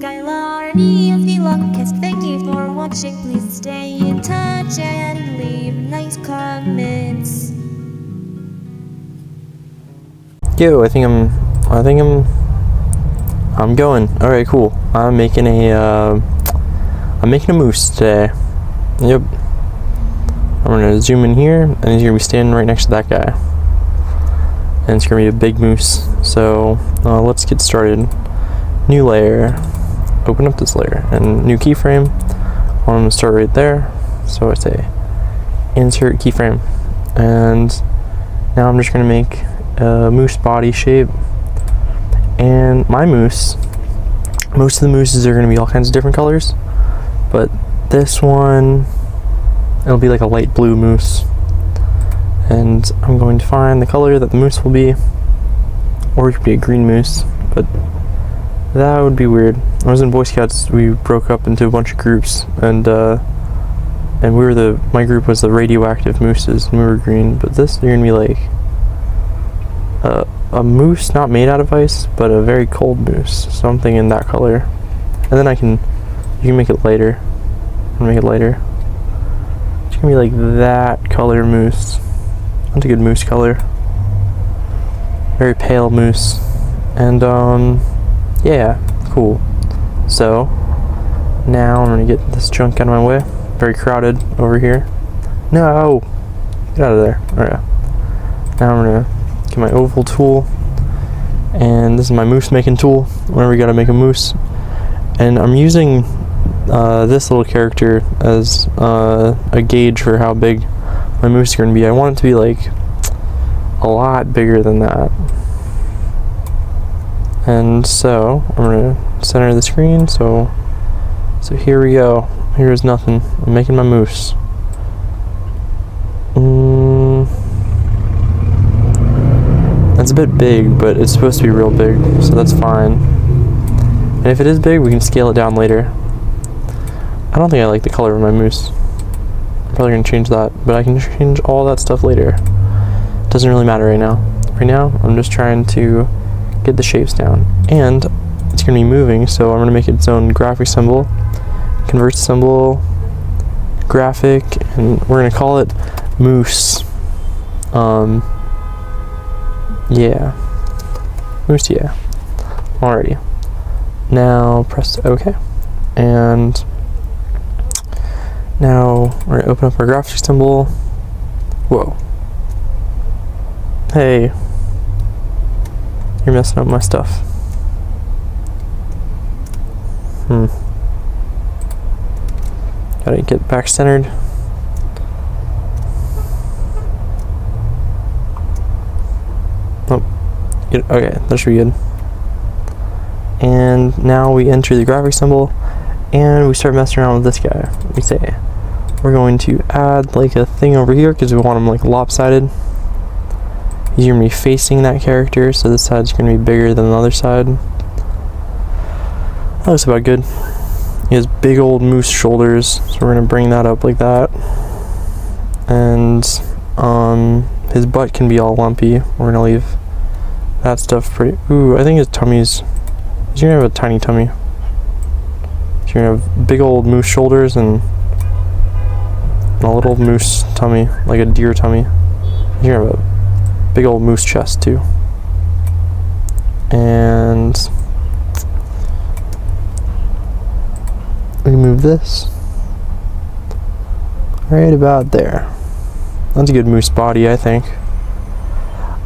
Schuyler, if you thank you for watching. Please stay in touch and leave nice comments. Yo, I'm going. Alright, cool. I'm making a moose today. Yep. I'm gonna zoom in here, and he's gonna be standing right next to that guy. And it's gonna be a big moose. So, let's get started. New layer. Open up this layer, and new keyframe. I want him to start right there. So I say, insert keyframe. And now I'm just gonna make a moose body shape. And my moose, most of the mooses are going to be all kinds of different colors, but this one, it'll be like a light blue moose. And I'm going to find the color that the moose will be, or it could be a green moose, but that would be weird. When I was in Boy Scouts, we broke up into a bunch of groups, and my group was the radioactive mooses, and we were green, but this, you're going to be like a moose not made out of ice, but a very cold moose. So I'm thinking that color. And then you can make it lighter. It's gonna be like that color moose. That's a good moose color. Very pale moose. And yeah, cool. So now I'm gonna get this junk out of my way. Very crowded over here. No! Get out of there. Alright. Now I'm gonna get my oval tool, and this is my moose making tool whenever you gotta make a moose. And I'm using this little character as a gauge for how big my moose is going to be. I want it to be like a lot bigger than that. And so I'm gonna center the screen. So here we go. Here's nothing. I'm making my moose. That's a bit big, but it's supposed to be real big, so that's fine. And if it is big, we can scale it down later. I don't think I like the color of my moose. I'm probably going to change that, but I can change all that stuff later. It doesn't really matter right now. Right now, I'm just trying to get the shapes down. And it's going to be moving, so I'm going to make its own graphic symbol. Convert symbol, graphic, and we're going to call it moose. Yeah. Moose, yeah. Alrighty. Now press OK. And now we're going to open up our graphic symbol. Whoa. Hey. You're messing up my stuff. Gotta get back centered. Okay, that should be good. And now we enter the graphic symbol, and we start messing around with this guy. We say, we're going to add like a thing over here, because we want him like lopsided. He's going to be facing that character, so this side's going to be bigger than the other side. That looks about good. He has big old moose shoulders, so we're going to bring that up like that. And his butt can be all lumpy. We're going to leave that stuff pretty... Ooh, I think his tummy's... He's gonna have a tiny tummy. He's gonna have big old moose shoulders and a little moose tummy, like a deer tummy. He's gonna have a big old moose chest too. And we can move this right about there. That's a good moose body, I think.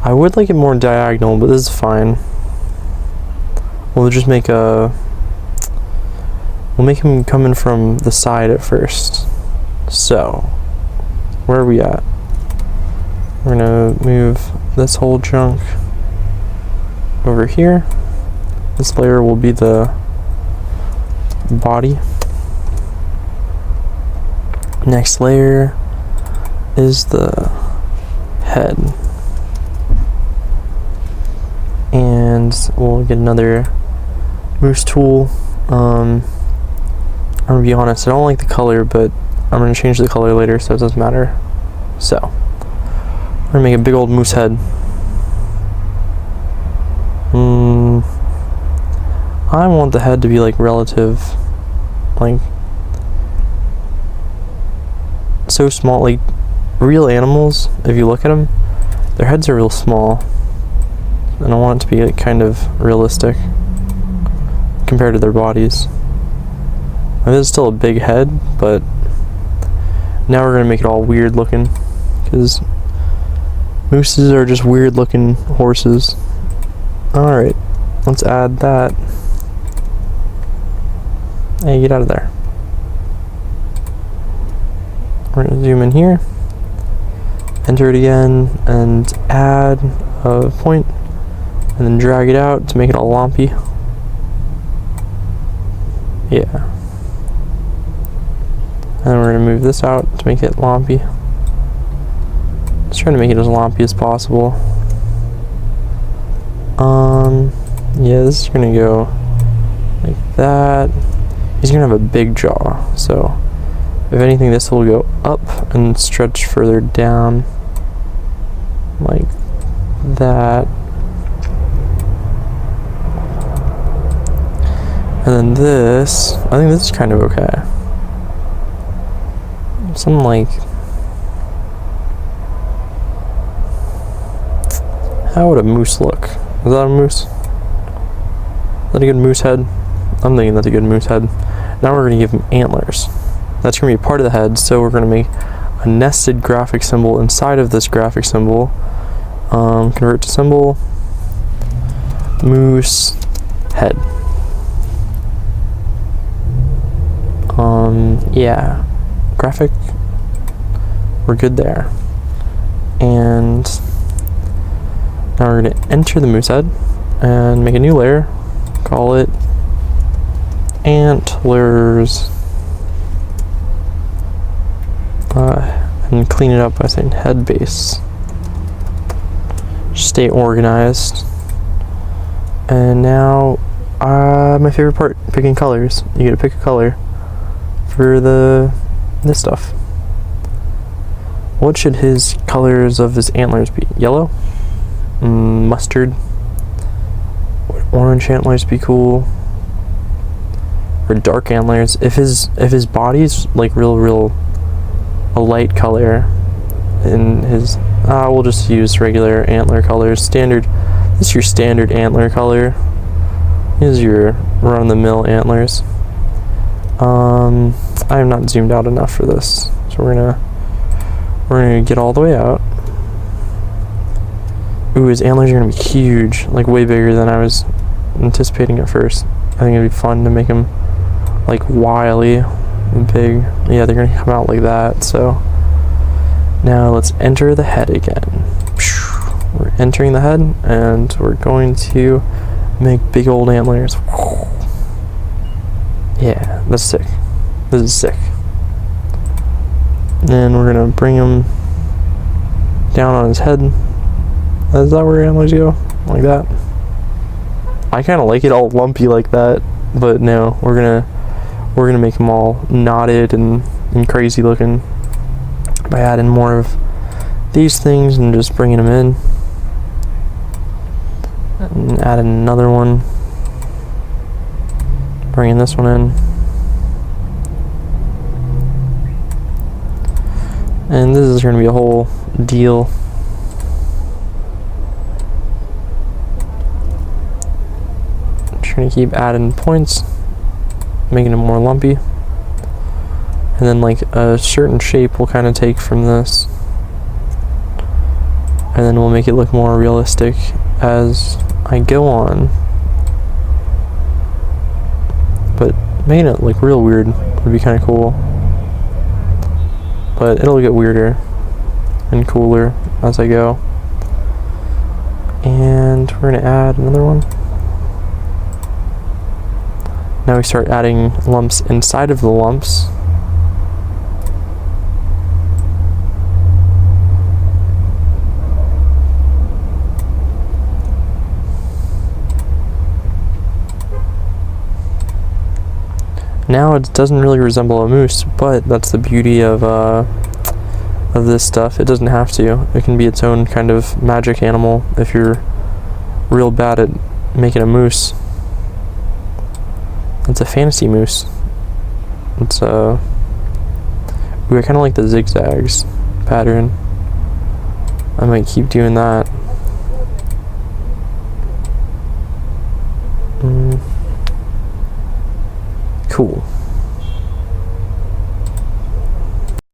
I would like it more diagonal, but this is fine. We'll just make we'll make him coming from the side at first. So, where are we at? We're gonna move this whole chunk over here. This layer will be the body. Next layer is the head. And we'll get another moose tool. I'm gonna be honest, I don't like the color, but I'm gonna change the color later, so it doesn't matter. So, we're gonna make a big old moose head. I want the head to be like relative, like so small. Like real animals, if you look at them, their heads are real small, and I want it to be like kind of realistic compared to their bodies. I mean, it's still a big head, but now we're gonna make it all weird looking, because mooses are just weird looking horses. Alright, let's add that. Hey, get out of there. We're gonna zoom in here, enter it again, and add a point, and then drag it out to make it all lumpy. Yeah. And then we're gonna move this out to make it lumpy. Just trying to make it as lumpy as possible. Yeah, this is gonna go like that. He's gonna have a big jaw, so if anything, this will go up and stretch further down, like that. And then this, I think this is kind of okay. Something like, how would a moose look? Is that a moose? Is that a good moose head? I'm thinking that's a good moose head. Now we're going to give him antlers. That's going to be a part of the head, so we're going to make a nested graphic symbol inside of this graphic symbol. Convert to symbol, moose head. Yeah, graphic, we're good there. And now we're going to enter the moose head and make a new layer, call it antlers, and clean it up by saying head base. Stay organized. And now my favorite part, picking colors. You get to pick a color for this stuff. What should his colors of his antlers be? Yellow? Mustard? Would orange antlers be cool? Or dark antlers? If his body's like real a light color in his, we'll just use regular antler colors. Standard. This is your standard antler color. Here's your run-of-the-mill antlers. I am not zoomed out enough for this, so we're gonna get all the way out. Ooh, his antlers are gonna be huge, like way bigger than I was anticipating at first. I think it'd be fun to make him like wily and big. Yeah, they're gonna come out like that. So now let's enter the head again. We're entering the head, and we're going to make big old antlers. Yeah, that's sick. This is sick. And we're gonna bring him down on his head. Is that where antlers go? Like that? I kind of like it all lumpy like that, but no, we're gonna make them all knotted and crazy looking by adding more of these things and just bringing them in. And adding another one. Bringing this one in. And this is going to be a whole deal. Trying to keep adding points, making it more lumpy. And then like a certain shape we'll kind of take from this. And then we'll make it look more realistic as I go on. But making it look real weird would be kind of cool. But it'll get weirder and cooler as I go. And we're going to add another one. Now we start adding lumps inside of the lumps. Now it doesn't really resemble a moose, but that's the beauty of this stuff. It doesn't have to. It can be its own kind of magic animal if you're real bad at making a moose. It's a fantasy moose. It's ooh, I kind of like the zigzags pattern. I might keep doing that. Cool.